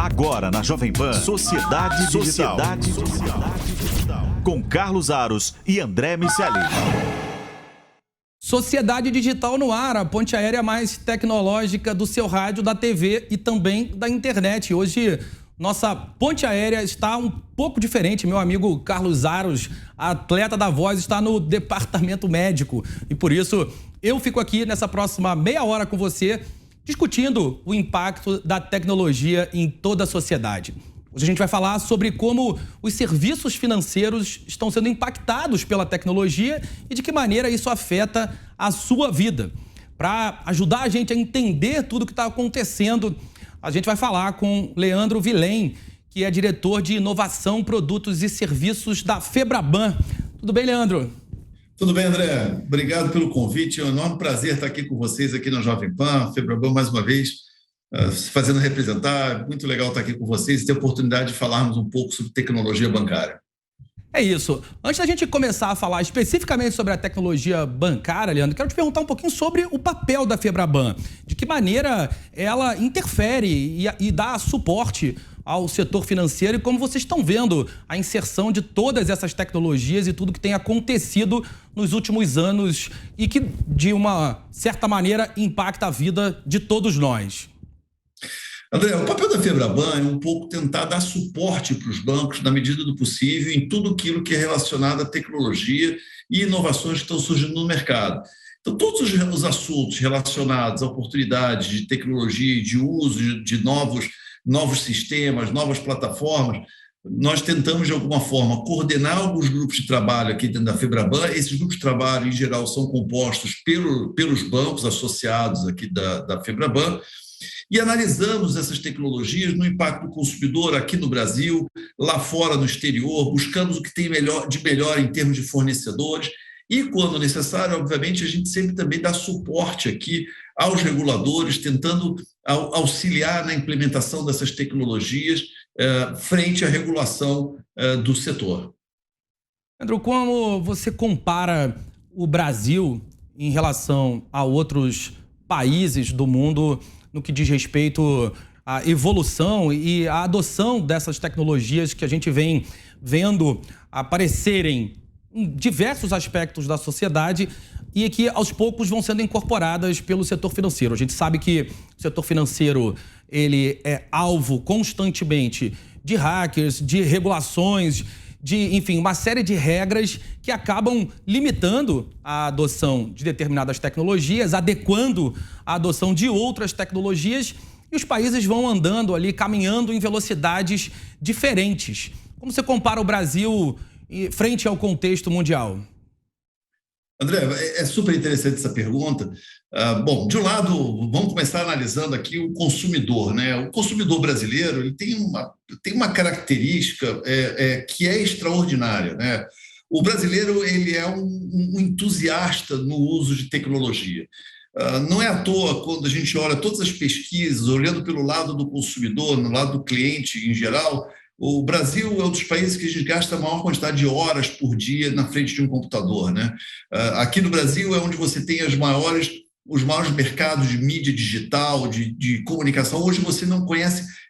Agora na Jovem Pan, Sociedade Digital. Com Carlos Aros e André Miceli. Sociedade Digital no ar, a ponte aérea mais tecnológica do seu rádio, da TV e também da internet. Hoje, nossa ponte aérea está um pouco diferente. Meu amigo Carlos Aros, atleta da Voz, está no departamento médico. E por isso, eu fico aqui nessa próxima meia hora com você, discutindo o impacto da tecnologia em toda a sociedade. Hoje a gente vai falar sobre como os serviços financeiros estão sendo impactados pela tecnologia e de que maneira isso afeta a sua vida. Para ajudar a gente a entender tudo o que está acontecendo, a gente vai falar com Leandro Vilém, que é diretor de inovação, produtos e serviços da Febraban. Tudo bem, Leandro? Tudo bem, André. Obrigado pelo convite. É um enorme prazer estar aqui com vocês aqui na Jovem Pan, Febraban, mais uma vez, se fazendo representar. Muito legal estar aqui com vocês e ter a oportunidade de falarmos um pouco sobre tecnologia bancária. É isso. Antes da gente começar a falar especificamente sobre a tecnologia bancária, Leandro, quero te perguntar um pouquinho sobre o papel da Febraban. De que maneira ela interfere e dá suporte ao setor financeiro e como vocês estão vendo a inserção de todas essas tecnologias e tudo que tem acontecido nos últimos anos e que, de uma certa maneira, impacta a vida de todos nós. André, o papel da Febraban é um pouco tentar dar suporte para os bancos, na medida do possível, em tudo aquilo que é relacionado à tecnologia e inovações que estão surgindo no mercado. Então, todos os assuntos relacionados a oportunidades de tecnologia e de uso de novos sistemas, novas plataformas, nós tentamos, de alguma forma, coordenar alguns grupos de trabalho aqui dentro da Febraban. Esses grupos de trabalho, em geral, são compostos pelos bancos associados aqui da Febraban, e analisamos essas tecnologias no impacto do consumidor aqui no Brasil, lá fora no exterior, buscamos o que tem de melhor em termos de fornecedores e, quando necessário, obviamente, a gente sempre também dá suporte aqui aos reguladores, tentando auxiliar na implementação dessas tecnologias frente à regulação do setor. Pedro, como você compara o Brasil em relação a outros países do mundo no que diz respeito à evolução e à adoção dessas tecnologias que a gente vem vendo aparecerem em diversos aspectos da sociedade e que aos poucos vão sendo incorporadas pelo setor financeiro? A gente sabe que o setor financeiro ele é alvo constantemente de hackers, de regulações, de, enfim, uma série de regras que acabam limitando a adoção de determinadas tecnologias, adequando a adoção de outras tecnologias, e os países vão andando ali, caminhando em velocidades diferentes. Como você compara o Brasil frente ao contexto mundial? André, é super interessante essa pergunta. Bom, de um lado, vamos começar analisando aqui o consumidor, né? O consumidor brasileiro ele tem uma característica que é extraordinária, né? O brasileiro ele é um entusiasta no uso de tecnologia. Não é à toa, quando a gente olha todas as pesquisas, olhando pelo lado do consumidor, no lado do cliente em geral, o Brasil é um dos países que gasta a maior quantidade de horas por dia na frente de um computador, né? Aqui no Brasil é onde você tem os maiores mercados de mídia digital, de comunicação. Hoje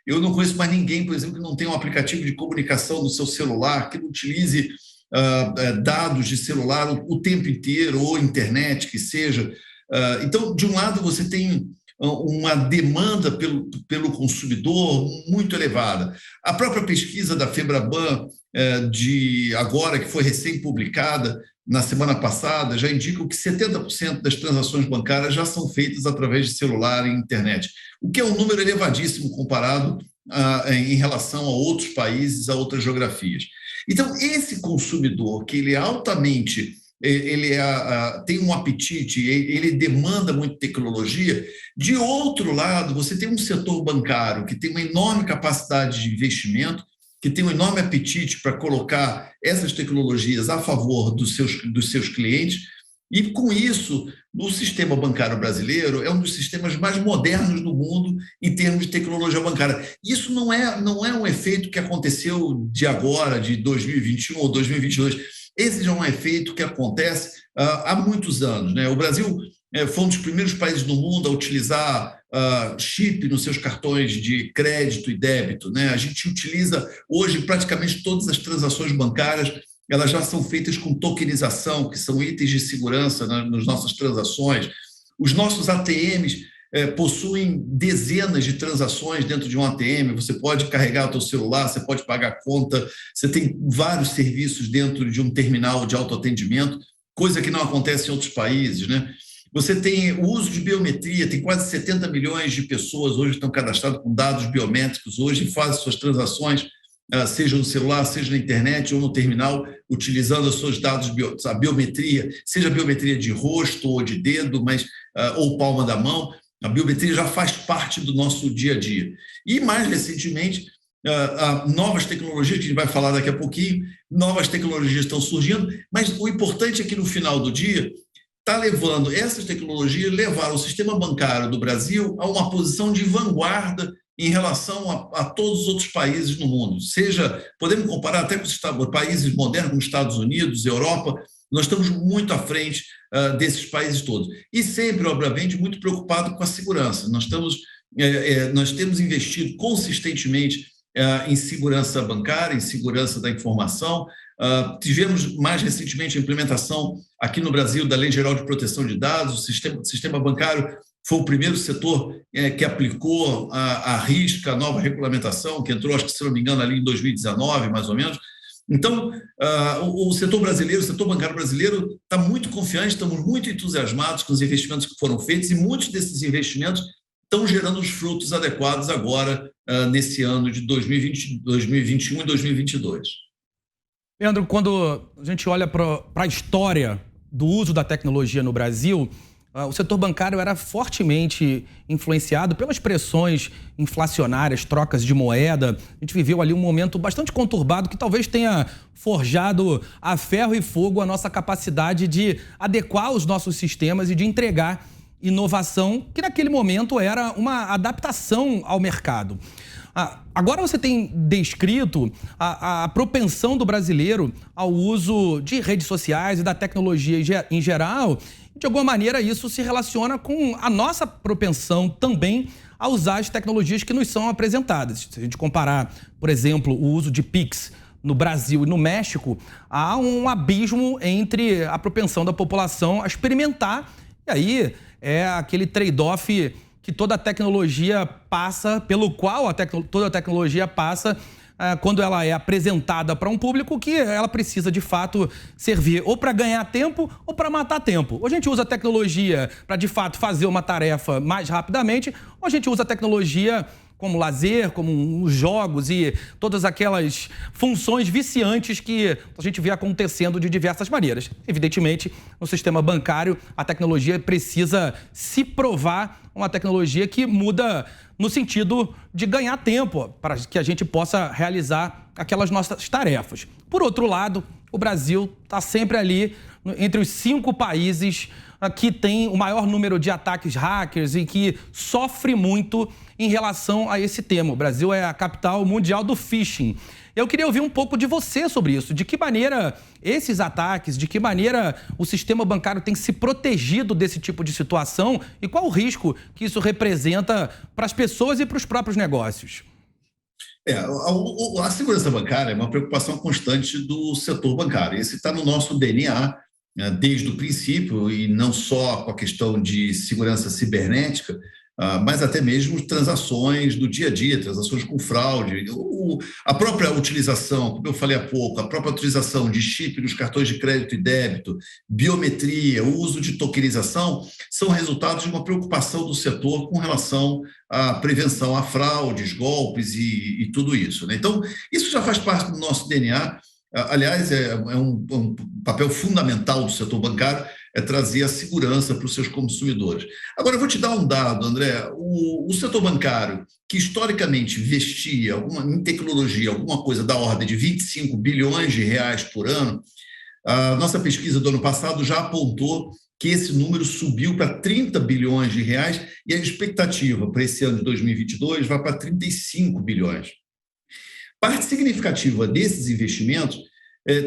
eu não conheço mais ninguém, por exemplo, que não tenha um aplicativo de comunicação no seu celular, que não utilize dados de celular o tempo inteiro, ou internet, que seja. Então, de um lado, você tem uma demanda pelo consumidor muito elevada. A própria pesquisa da Febraban, agora, que foi recém-publicada na semana passada, já indica que 70% das transações bancárias já são feitas através de celular e internet, o que é um número elevadíssimo comparado em relação a outros países, a outras geografias. Então, esse consumidor, que ele é altamente... tem um apetite, ele demanda muito tecnologia. De outro lado, você tem um setor bancário que tem uma enorme capacidade de investimento, que tem um enorme apetite para colocar essas tecnologias a favor dos seus clientes, e com isso, o sistema bancário brasileiro é um dos sistemas mais modernos do mundo em termos de tecnologia bancária. Isso não é um efeito que aconteceu de agora, de 2021 ou 2022. Esse já é um efeito que acontece há muitos anos, né? O Brasil foi um dos primeiros países do mundo a utilizar chip nos seus cartões de crédito e débito, né? A gente utiliza hoje praticamente todas as transações bancárias, elas já são feitas com tokenização, que são itens de segurança nas nossas transações. Os nossos ATMs possuem dezenas de transações dentro de um ATM, você pode carregar o seu celular, você pode pagar conta, você tem vários serviços dentro de um terminal de autoatendimento, coisa que não acontece em outros países, né? Você tem o uso de biometria, tem quase 70 milhões de pessoas hoje que estão cadastradas com dados biométricos hoje e fazem suas transações, seja no celular, seja na internet ou no terminal, utilizando os seus dados, a biometria, seja a biometria de rosto ou de dedo, ou palma da mão. A biometria já faz parte do nosso dia a dia. E, mais recentemente, novas tecnologias, que a gente vai falar daqui a pouquinho, novas tecnologias estão surgindo, mas o importante é que, no final do dia, está levando essas tecnologias, levaram o sistema bancário do Brasil a uma posição de vanguarda em relação a todos os outros países no mundo. Podemos comparar até com os países modernos, como Estados Unidos, Europa, nós estamos muito à frente desses países todos. E sempre, obviamente, muito preocupado com a segurança. Nós temos investido consistentemente em segurança bancária, em segurança da informação. Tivemos mais recentemente a implementação aqui no Brasil da Lei Geral de Proteção de Dados. O sistema bancário foi o primeiro setor que aplicou à risca a nova regulamentação, que entrou, acho que, se não me engano, ali em 2019, mais ou menos. Então, o setor bancário brasileiro está muito confiante, estamos muito entusiasmados com os investimentos que foram feitos e muitos desses investimentos estão gerando os frutos adequados agora, nesse ano de 2020, 2021 e 2022. Leandro, quando a gente olha para a história do uso da tecnologia no Brasil, o setor bancário era fortemente influenciado pelas pressões inflacionárias, trocas de moeda. A gente viveu ali um momento bastante conturbado que talvez tenha forjado a ferro e fogo a nossa capacidade de adequar os nossos sistemas e de entregar inovação, que naquele momento era uma adaptação ao mercado. Agora você tem descrito a propensão do brasileiro ao uso de redes sociais e da tecnologia em geral. De alguma maneira, isso se relaciona com a nossa propensão também a usar as tecnologias que nos são apresentadas. Se a gente comparar, por exemplo, o uso de Pix no Brasil e no México, há um abismo entre a propensão da população a experimentar. E aí é aquele trade-off que toda a tecnologia passa, pelo qual toda a tecnologia passa quando ela é apresentada para um público, que ela precisa, de fato, servir ou para ganhar tempo ou para matar tempo. Ou a gente usa a tecnologia para, de fato, fazer uma tarefa mais rapidamente, ou a gente usa a tecnologia como lazer, como os jogos e todas aquelas funções viciantes que a gente vê acontecendo de diversas maneiras. Evidentemente, no sistema bancário, a tecnologia precisa se provar uma tecnologia que muda no sentido de ganhar tempo para que a gente possa realizar aquelas nossas tarefas. Por outro lado, o Brasil está sempre ali entre os 5 países que tem o maior número de ataques hackers e que sofre muito em relação a esse tema. O Brasil é a capital mundial do phishing. Eu queria ouvir um pouco de você sobre isso. De que maneira esses ataques, de que maneira o sistema bancário tem se protegido desse tipo de situação e qual o risco que isso representa para as pessoas e para os próprios negócios? A segurança bancária é uma preocupação constante do setor bancário. Esse está no nosso DNA desde o princípio, e não só com a questão de segurança cibernética, mas até mesmo transações do dia a dia, transações com fraude, a própria utilização, como eu falei há pouco, a própria utilização de chip nos cartões de crédito e débito, biometria, o uso de tokenização, são resultados de uma preocupação do setor com relação à prevenção a fraudes, golpes e tudo isso, né? Então, isso já faz parte do nosso DNA. Aliás, é um papel fundamental do setor bancário, é trazer a segurança para os seus consumidores. Agora, eu vou te dar um dado, André. O setor bancário, que historicamente investia em tecnologia alguma coisa da ordem de 25 bilhões de reais por ano, a nossa pesquisa do ano passado já apontou que esse número subiu para 30 bilhões de reais e a expectativa para esse ano de 2022 vai para 35 bilhões. Parte significativa desses investimentos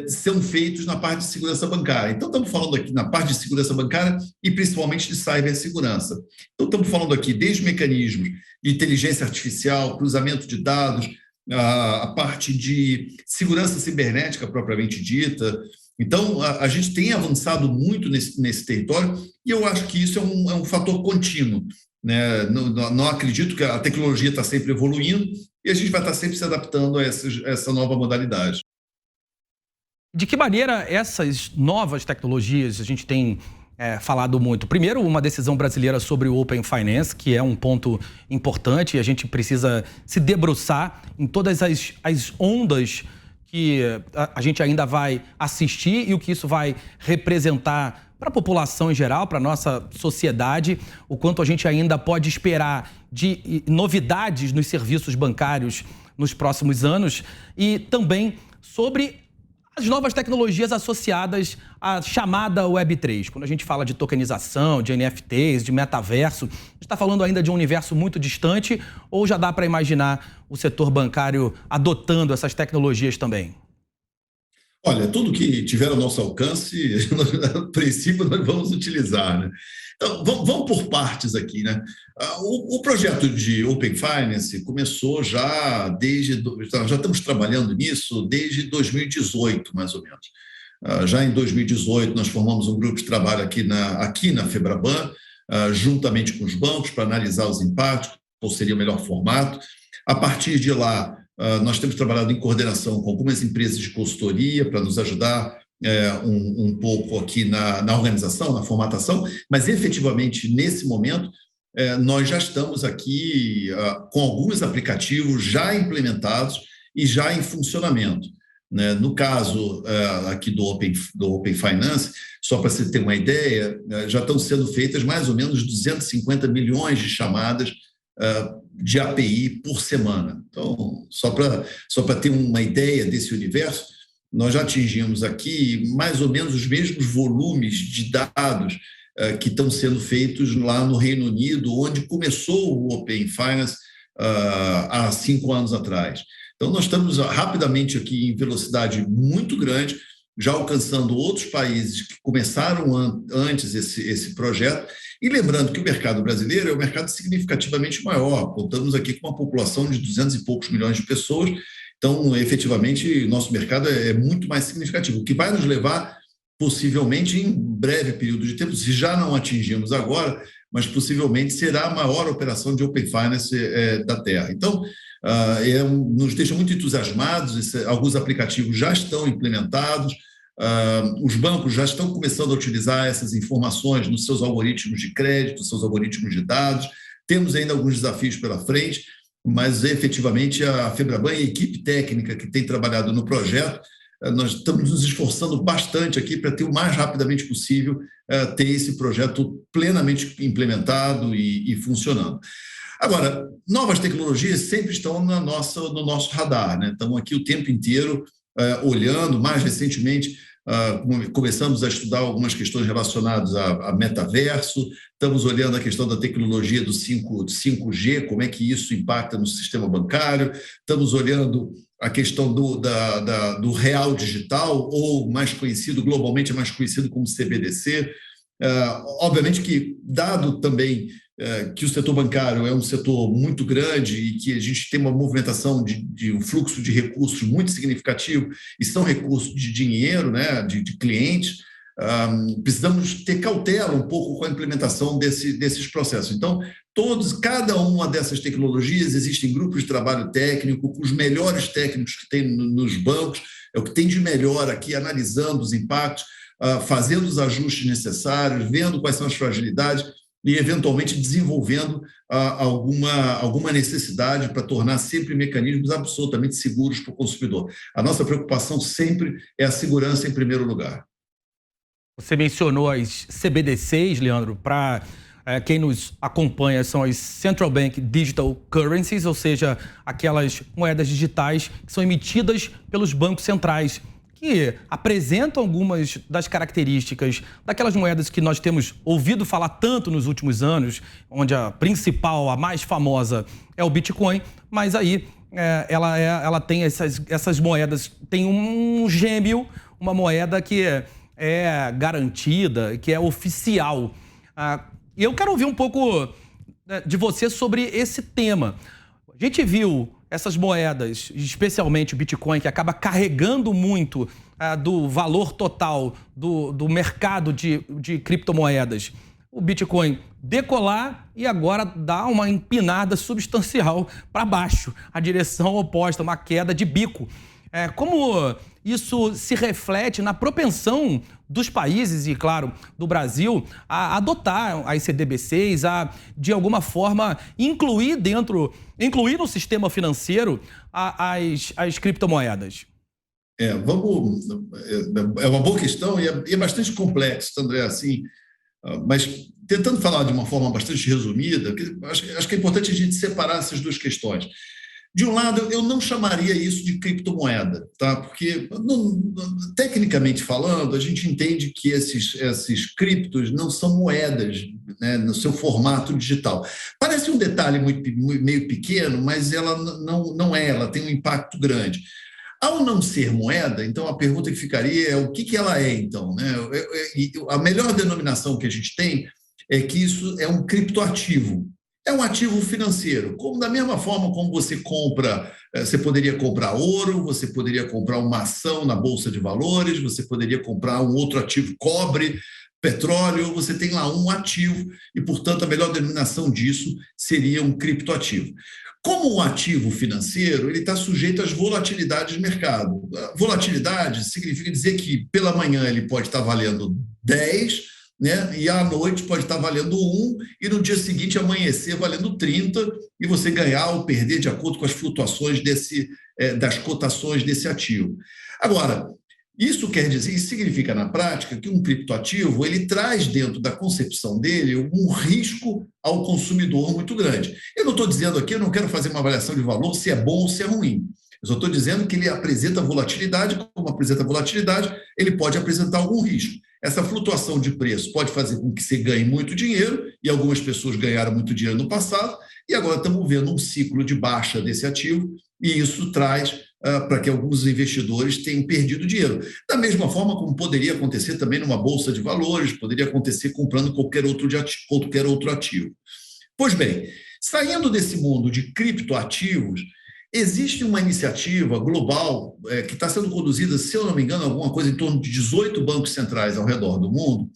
são feitos na parte de segurança bancária. Então, estamos falando aqui na parte de segurança bancária e principalmente de cibersegurança. Então, estamos falando aqui desde mecanismos de inteligência artificial, cruzamento de dados, a parte de segurança cibernética propriamente dita. Então, a gente tem avançado muito nesse território e eu acho que isso é um fator contínuo, né? Não acredito que a tecnologia está sempre evoluindo e a gente vai estar sempre se adaptando a essa nova modalidade. De que maneira essas novas tecnologias a gente tem falado muito? Primeiro, uma decisão brasileira sobre o Open Finance, que é um ponto importante, e a gente precisa se debruçar em todas as ondas que a gente ainda vai assistir e o que isso vai representar para a população em geral, para a nossa sociedade, o quanto a gente ainda pode esperar de novidades nos serviços bancários nos próximos anos e também sobre as novas tecnologias associadas à chamada Web3. Quando a gente fala de tokenização, de NFTs, de metaverso, a gente está falando ainda de um universo muito distante ou já dá para imaginar o setor bancário adotando essas tecnologias também? Olha, tudo que tiver ao nosso alcance, a princípio, nós vamos utilizar, né? Então, vamos por partes aqui, né? O projeto de Open Finance começou já já estamos trabalhando nisso desde 2018, mais ou menos. Já em 2018, nós formamos um grupo de trabalho aqui na Febraban, juntamente com os bancos, para analisar os impactos, qual seria o melhor formato. A partir de lá, nós temos trabalhado em coordenação com algumas empresas de consultoria para nos ajudar um pouco aqui na organização, na formatação, mas efetivamente, nesse momento, nós já estamos aqui com alguns aplicativos já implementados e já em funcionamento, né? No caso aqui do Open Finance, só para você ter uma ideia, já estão sendo feitas mais ou menos 250 milhões de chamadas de API por semana. Então, só para ter uma ideia desse universo, nós já atingimos aqui mais ou menos os mesmos volumes de dados que estão sendo feitos lá no Reino Unido, onde começou o Open Finance há 5 anos atrás. Então, nós estamos rapidamente aqui em velocidade muito grande, já alcançando outros países que começaram antes esse projeto. E lembrando que o mercado brasileiro é um mercado significativamente maior. Contamos aqui com uma população de 200 e poucos milhões de pessoas. Então, efetivamente, nosso mercado é muito mais significativo, o que vai nos levar, possivelmente, em breve período de tempo, se já não atingimos agora, mas possivelmente será a maior operação de Open Finance da Terra. Então, nos deixa muito entusiasmados, alguns aplicativos já estão implementados, os bancos já estão começando a utilizar essas informações nos seus algoritmos de crédito, nos seus algoritmos de dados. Temos ainda alguns desafios pela frente, mas efetivamente a Febraban e a equipe técnica que tem trabalhado no projeto, nós estamos nos esforçando bastante aqui para ter o mais rapidamente possível ter esse projeto plenamente implementado e funcionando. Agora, novas tecnologias sempre estão no nosso radar, né? Estamos aqui o tempo inteiro olhando. Mais recentemente, começamos a estudar algumas questões relacionadas a metaverso, estamos olhando a questão da tecnologia do 5G, como é que isso impacta no sistema bancário, estamos olhando a questão do real digital, ou globalmente mais conhecido como CBDC. Obviamente que, dado também que o setor bancário é um setor muito grande e que a gente tem uma movimentação de um fluxo de recursos muito significativo, e são recursos de dinheiro, né, de clientes, precisamos ter cautela um pouco com a implementação desses processos. Então, cada uma dessas tecnologias, existem grupos de trabalho técnico, com os melhores técnicos que tem nos bancos, é o que tem de melhor aqui, analisando os impactos, fazendo os ajustes necessários, vendo quais são as fragilidades e, eventualmente, desenvolvendo alguma necessidade para tornar sempre mecanismos absolutamente seguros para o consumidor. A nossa preocupação sempre é a segurança em primeiro lugar. Você mencionou as CBDCs, Leandro. Para quem nos acompanha, são as Central Bank Digital Currencies, ou seja, aquelas moedas digitais que são emitidas pelos bancos centrais, que apresentam algumas das características daquelas moedas que nós temos ouvido falar tanto nos últimos anos, onde a principal, a mais famosa, é o Bitcoin, mas aí ela tem essas moedas, tem um gêmeo, uma moeda que é garantida, que é oficial. Eu quero ouvir um pouco de você sobre esse tema. A gente viu essas moedas, especialmente o Bitcoin, que acaba carregando muito do valor total do mercado de criptomoedas. O Bitcoin decolar e agora dar uma empinada substancial para baixo, a direção oposta, uma queda de bico. Como isso se reflete na propensão dos países e, claro, do Brasil a adotar as CBDCs, a, de alguma forma, incluir no sistema financeiro as criptomoedas? É uma boa questão e é bastante complexo, André, assim, mas tentando falar de uma forma bastante resumida, acho que é importante a gente separar essas duas questões. De um lado, eu não chamaria isso de criptomoeda, tá? Porque, tecnicamente falando, a gente entende que esses criptos não são moedas, né, no seu formato digital. Parece um detalhe meio pequeno, mas ela não é, ela tem um impacto grande. Ao não ser moeda, então a pergunta que ficaria é o que ela é, então, né? A melhor denominação que a gente tem é que isso é um criptoativo. É um ativo financeiro, como da mesma forma como você poderia comprar ouro, você poderia comprar uma ação na Bolsa de Valores, você poderia comprar um outro ativo, cobre, petróleo, você tem lá um ativo e, portanto, a melhor denominação disso seria um criptoativo. Como um ativo financeiro, ele está sujeito às volatilidades de mercado. Volatilidade significa dizer que pela manhã ele pode estar valendo 10, né? E à noite pode estar valendo 1 e no dia seguinte amanhecer valendo 30 e você ganhar ou perder de acordo com as flutuações das cotações desse ativo. Agora, isso significa na prática que um criptoativo ele traz dentro da concepção dele um risco ao consumidor muito grande. Eu não estou dizendo aqui, eu não quero fazer uma avaliação de valor se é bom ou se é ruim. Eu só estou dizendo que ele apresenta volatilidade, como apresenta volatilidade, ele pode apresentar algum risco. Essa flutuação de preço pode fazer com que você ganhe muito dinheiro, e algumas pessoas ganharam muito dinheiro no passado, e agora estamos vendo um ciclo de baixa desse ativo, e isso traz para que alguns investidores tenham perdido dinheiro. Da mesma forma como poderia acontecer também numa bolsa de valores, poderia acontecer comprando qualquer outro ativo. Pois bem, saindo desse mundo de criptoativos, existe uma iniciativa global que está sendo conduzida, se eu não me engano, alguma coisa em torno de 18 bancos centrais ao redor do mundo,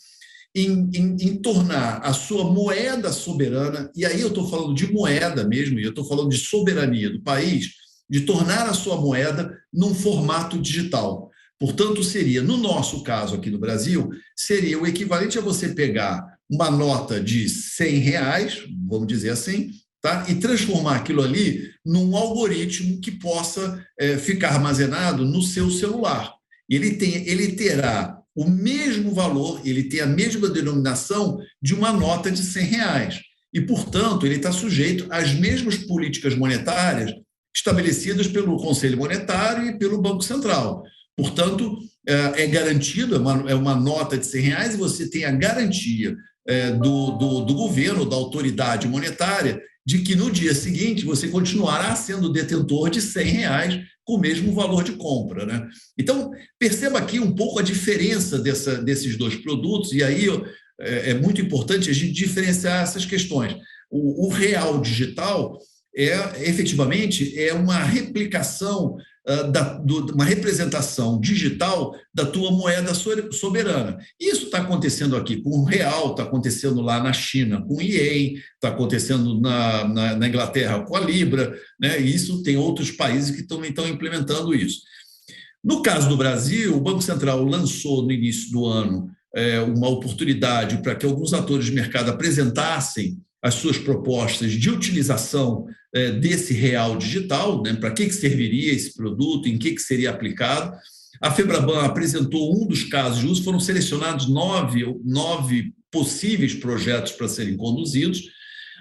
em tornar a sua moeda soberana, e aí eu estou falando de moeda mesmo, e eu estou falando de soberania do país, de tornar a sua moeda num formato digital. Portanto, seria, no nosso caso aqui no Brasil, seria o equivalente a você pegar uma nota de R$100, vamos dizer assim, tá? E transformar aquilo ali num algoritmo que possa ficar armazenado no seu celular. Ele terá o mesmo valor, ele tem a mesma denominação de uma nota de R$100. E, portanto, ele está sujeito às mesmas políticas monetárias estabelecidas pelo Conselho Monetário e pelo Banco Central. Portanto, é garantido, é uma nota de R$100 e você tem a garantia do governo, da autoridade monetária, de que no dia seguinte você continuará sendo detentor de R$100 com o mesmo valor de compra, né? Então, perceba aqui um pouco a diferença desses dois produtos, e aí é muito importante a gente diferenciar essas questões. O real digital efetivamente uma replicação, uma representação digital da tua moeda soberana. Isso está acontecendo aqui com o real, está acontecendo lá na China com o Ien, está acontecendo na Inglaterra com a Libra, né? E isso tem outros países que também estão implementando isso. No caso do Brasil, o Banco Central lançou no início do ano uma oportunidade para que alguns atores de mercado apresentassem as suas propostas de utilização desse real digital, né? Para que serviria esse produto, em que seria aplicado. A Febraban apresentou um dos casos de uso, foram selecionados nove possíveis projetos para serem conduzidos.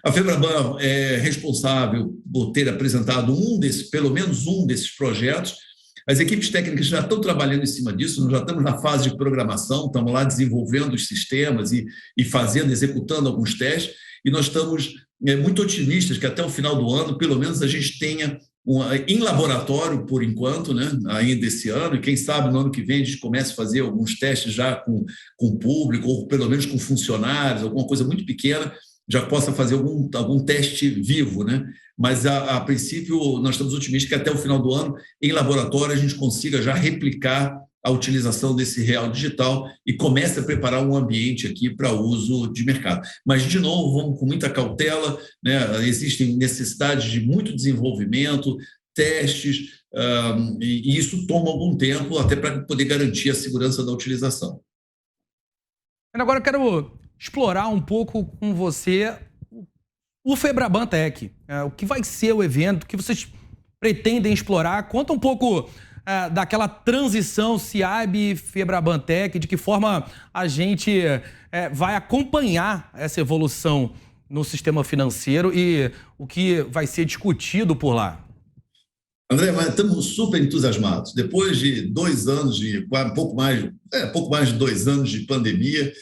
A Febraban é responsável por ter apresentado pelo menos um desses projetos. As equipes técnicas já estão trabalhando em cima disso, nós já estamos na fase de programação, estamos lá desenvolvendo os sistemas e executando alguns testes, e nós estamos muito otimistas que até o final do ano, pelo menos, a gente tenha em laboratório, por enquanto, né, ainda esse ano, e quem sabe no ano que vem a gente comece a fazer alguns testes já com o público, ou pelo menos com funcionários, alguma coisa muito pequena, já possa fazer algum teste vivo, né? Mas, a princípio, nós estamos otimistas que até o final do ano, em laboratório, a gente consiga já replicar a utilização desse real digital e comece a preparar um ambiente aqui para uso de mercado. Mas, de novo, vamos com muita cautela, né? Existem necessidades de muito desenvolvimento, testes, e isso toma algum tempo até para poder garantir a segurança da utilização. Agora eu quero explorar um pouco com você o Febraban Tech. O que vai ser o evento, o que vocês pretendem explorar? Conta um pouco daquela transição CIAB Febraban Tech, de que forma a gente vai acompanhar essa evolução no sistema financeiro e o que vai ser discutido por lá. André, mas estamos super entusiasmados. Depois de 2 anos, pouco mais de 2 anos de pandemia,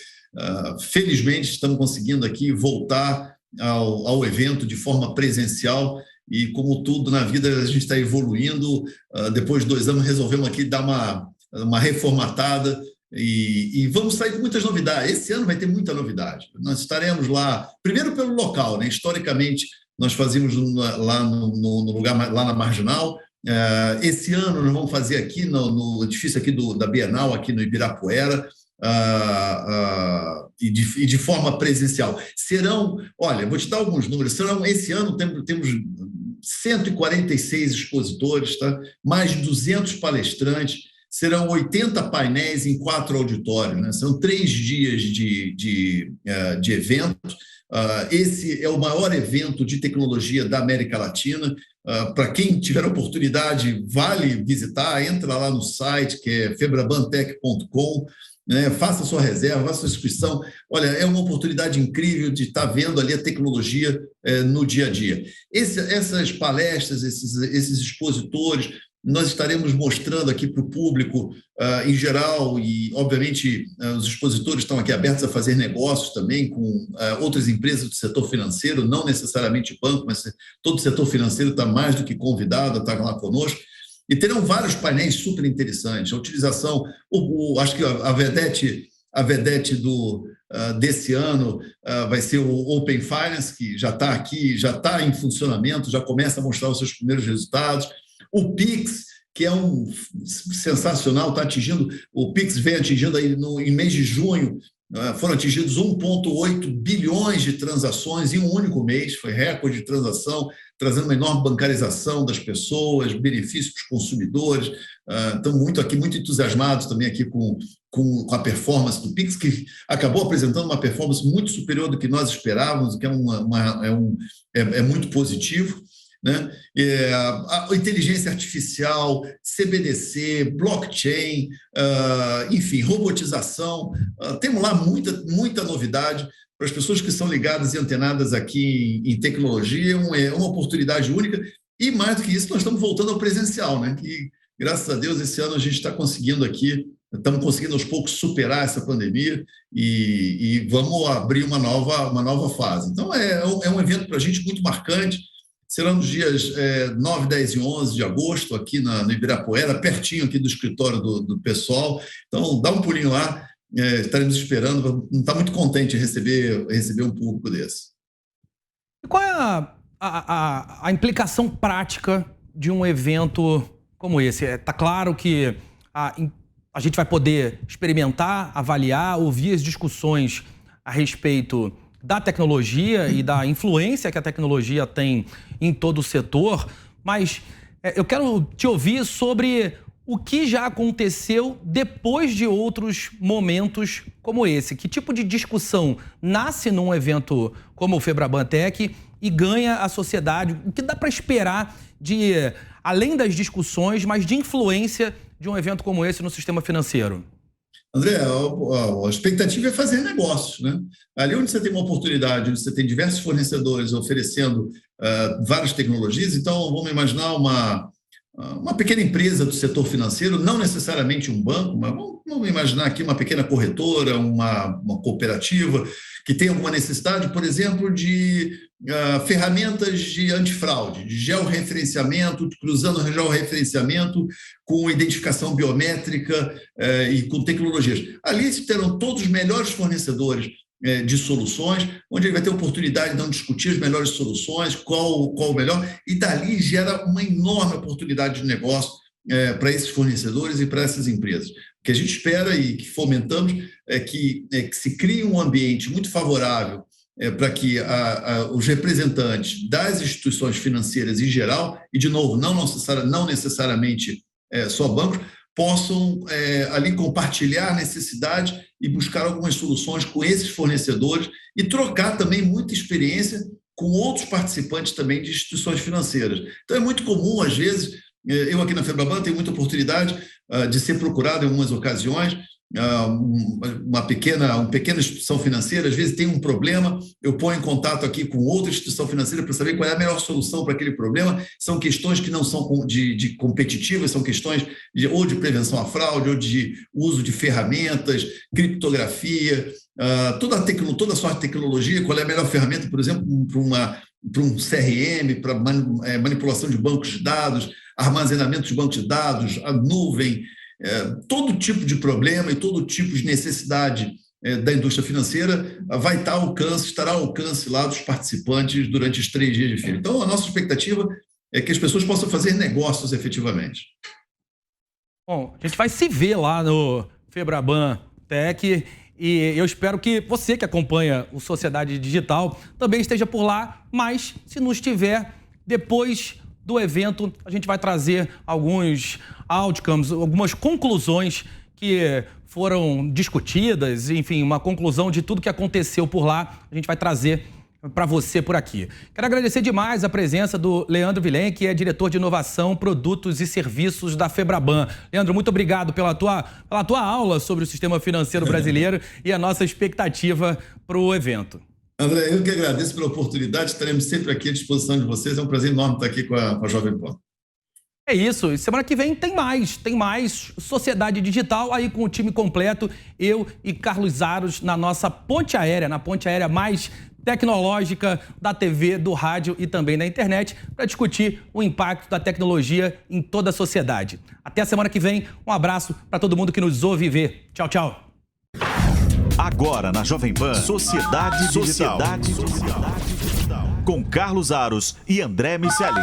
felizmente estamos conseguindo aqui voltar ao evento de forma presencial e, como tudo na vida, a gente está evoluindo. Depois de 2 anos, resolvemos aqui dar uma reformatada e vamos sair com muitas novidades. Esse ano vai ter muita novidade. Nós estaremos lá, primeiro pelo local, né? Historicamente, nós fazíamos lá no lugar, lá na Marginal. Esse ano nós vamos fazer aqui no edifício aqui da Bienal, aqui no Ibirapuera, e de forma presencial. Olha, vou te dar alguns números, esse ano temos 146 expositores, tá? Mais de 200 palestrantes, serão 80 painéis em 4 auditórios, né? São 3 dias de eventos. Esse é o maior evento de tecnologia da América Latina. Para quem tiver oportunidade, vale visitar, entra lá no site, que é febrabantech.com, né? Faça sua reserva, faça sua inscrição. Olha, é uma oportunidade incrível de estar vendo ali a tecnologia no dia a dia. Essas palestras, esses expositores, nós estaremos mostrando aqui para o público em geral e, obviamente, os expositores estão aqui abertos a fazer negócios também com outras empresas do setor financeiro, não necessariamente banco, mas todo o setor financeiro está mais do que convidado a estar lá conosco. E terão vários painéis super interessantes. A utilização, acho que a vedete desse ano vai ser o Open Finance, que já está aqui, já está em funcionamento, já começa a mostrar os seus primeiros resultados. O Pix, que é sensacional, o Pix vem atingindo aí em mês de junho, foram atingidos 1,8 bilhões de transações em um único mês, foi recorde de transação, trazendo uma enorme bancarização das pessoas, benefícios para os consumidores. Estamos muito entusiasmados também aqui com a performance do Pix, que acabou apresentando uma performance muito superior do que nós esperávamos, o que é muito positivo, né? A inteligência artificial, CBDC, blockchain, enfim, robotização. Temos lá muita novidade para as pessoas que são ligadas e antenadas aqui em tecnologia. É uma oportunidade única e, mais do que isso, nós estamos voltando ao presencial, né? E, graças a Deus, esse ano a gente está conseguindo estamos conseguindo aos poucos superar essa pandemia e vamos abrir uma nova fase. Então, é um evento para a gente muito marcante. Será nos dias 9, 10 e 11 de agosto, aqui no Ibirapuera, pertinho aqui do escritório do pessoal. Então, dá um pulinho lá, estaremos esperando. Não está muito contente de receber um público desse. E qual é a implicação prática de um evento como esse? Está claro que a gente vai poder experimentar, avaliar, ouvir as discussões a respeito da tecnologia e da influência que a tecnologia tem em todo o setor, mas eu quero te ouvir sobre o que já aconteceu depois de outros momentos como esse. Que tipo de discussão nasce num evento como o Febraban Tech e ganha a sociedade? O que dá para esperar além das discussões, mas de influência de um evento como esse no sistema financeiro? André, a expectativa é fazer negócios, né? Ali onde você tem uma oportunidade, onde você tem diversos fornecedores oferecendo várias tecnologias, então vamos imaginar uma pequena empresa do setor financeiro, não necessariamente um banco, mas vamos imaginar aqui uma pequena corretora, uma cooperativa, que tem alguma necessidade, por exemplo, de ferramentas de antifraude, de georreferenciamento, cruzando georreferenciamento com identificação biométrica e com tecnologias. Ali terão todos os melhores fornecedores de soluções, onde ele vai ter oportunidade de não discutir as melhores soluções, qual o melhor, e dali gera uma enorme oportunidade de negócio para esses fornecedores e para essas empresas. O que a gente espera e que fomentamos é que se crie um ambiente muito favorável para que os representantes das instituições financeiras em geral, e de novo, não necessariamente só bancos, possam ali compartilhar necessidades e buscar algumas soluções com esses fornecedores e trocar também muita experiência com outros participantes também de instituições financeiras. Então é muito comum, às vezes, eu aqui na Febraban tenho muita oportunidade de ser procurado em algumas ocasiões, uma pequena instituição financeira, às vezes tem um problema, eu ponho em contato aqui com outra instituição financeira para saber qual é a melhor solução para aquele problema. São questões que não são de competitivas, são questões ou de prevenção à fraude, ou de uso de ferramentas, criptografia, toda sorte de tecnologia, qual é a melhor ferramenta, por exemplo, para um CRM, para manipulação de bancos de dados, armazenamento de bancos de dados, a nuvem, todo tipo de problema e todo tipo de necessidade da indústria financeira estará ao alcance lá dos participantes durante os 3 dias de feira. Então, a nossa expectativa é que as pessoas possam fazer negócios efetivamente. Bom, a gente vai se ver lá no Febraban Tech e eu espero que você que acompanha o Sociedade Digital também esteja por lá, mas se não estiver, depois do evento a gente vai trazer alguns outcomes, algumas conclusões que foram discutidas, enfim, uma conclusão de tudo que aconteceu por lá, a gente vai trazer para você por aqui. Quero agradecer demais a presença do Leandro Villen, que é diretor de inovação, produtos e serviços da Febraban. Leandro, muito obrigado pela tua aula sobre o sistema financeiro brasileiro e a nossa expectativa para o evento. André, eu que agradeço pela oportunidade, estaremos sempre aqui à disposição de vocês, é um prazer enorme estar aqui com a Jovem Pan. É isso, semana que vem tem mais Sociedade Digital aí com o time completo, eu e Carlos Aros na nossa ponte aérea, na ponte aérea mais tecnológica da TV, do rádio e também da internet, para discutir o impacto da tecnologia em toda a sociedade. Até a semana que vem, um abraço para todo mundo que nos ouve e vê. Tchau, tchau. Agora na Jovem Pan, Sociedade Digital. Com Carlos Aros e André Miceli.